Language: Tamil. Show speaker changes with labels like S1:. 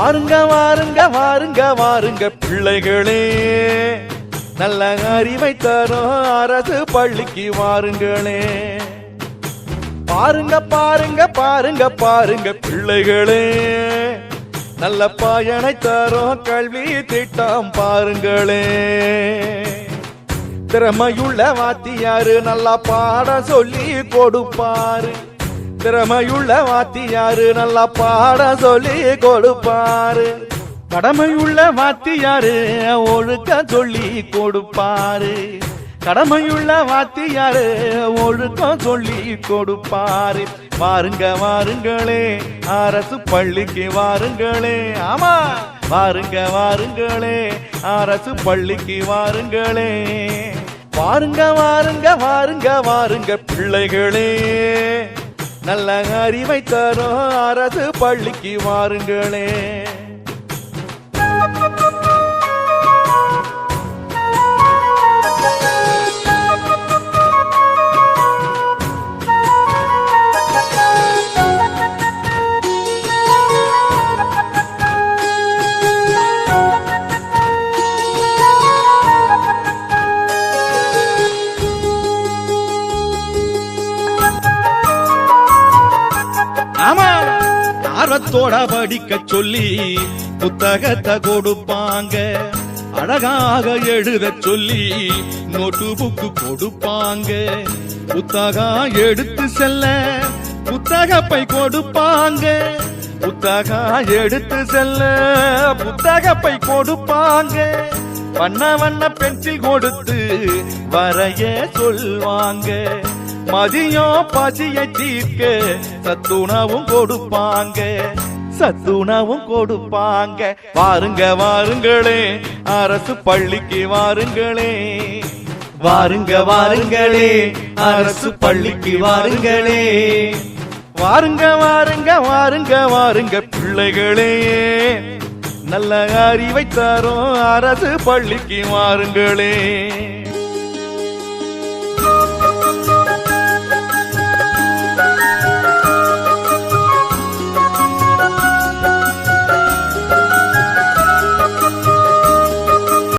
S1: வாருங்க வாருங்க வாருங்க வாருங்க பிள்ளைகளே, நல்ல அறிவை தரும் அரசு பள்ளிக்கு வாருங்களே. பாருங்க பாருங்க பாருங்க பாருங்க பிள்ளைகளே, நல்ல பயனை தரும் கல்வி திட்டம் பாருங்களே. திறமையுள்ள வாத்தியாரு நல்லா பாடம் சொல்லி கொடுப்பாரு. திறமையுள்ள வாத்தியாரு நல்லா பாடம் சொல்லி கொடுப்பாரு. கடமையுள்ள வாத்தியாரு ஒழுக்க சொல்லி கொடுப்பாரு. கடமையுள்ள வாத்தியாரு ஒழுக்கம் சொல்லி கொடுப்பாரு. வாருங்க வாருங்களே, அரசு பள்ளிக்கு வாருங்களே. ஆமா, வாருங்க வாருங்களே, அரசு பள்ளிக்கு வாருங்களே. வாருங்க வாருங்க வாருங்க வாருங்க பிள்ளைகளே, நல்ல அறிவை தரும் அரசு பள்ளிக்கு வாருங்களே. ஆமா, ஆர்வத்தோட படிக்க சொல்லி புத்தகத்தை கொடுப்பாங்க. அழகாக எழுத சொல்லி நோட்டு புக்கு கொடுப்பாங்க. புத்தகம் எடுத்து செல்ல புத்தகப்பை கொடுப்பாங்க. புத்தகம் எடுத்து செல்ல புத்தகப்பை கொடுப்பாங்க. வண்ண வண்ண பென்சில் கொடுத்து வரைய சொல்வாங்க. மதியம் பசியை தீர்க்க சத்துணவும் கொடுப்பாங்க. சத்துணவும் கொடுப்பாங்க. வாருங்க வாருங்களே, அரசு பள்ளிக்கு வாருங்களே. வாருங்க வாருங்களே, அரசு பள்ளிக்கு வாருங்களே. வாருங்க வாருங்க வாருங்க வாருங்க பிள்ளைகளே, நல்ல அறிவை தரும் அரசு பள்ளிக்கு வாருங்களே.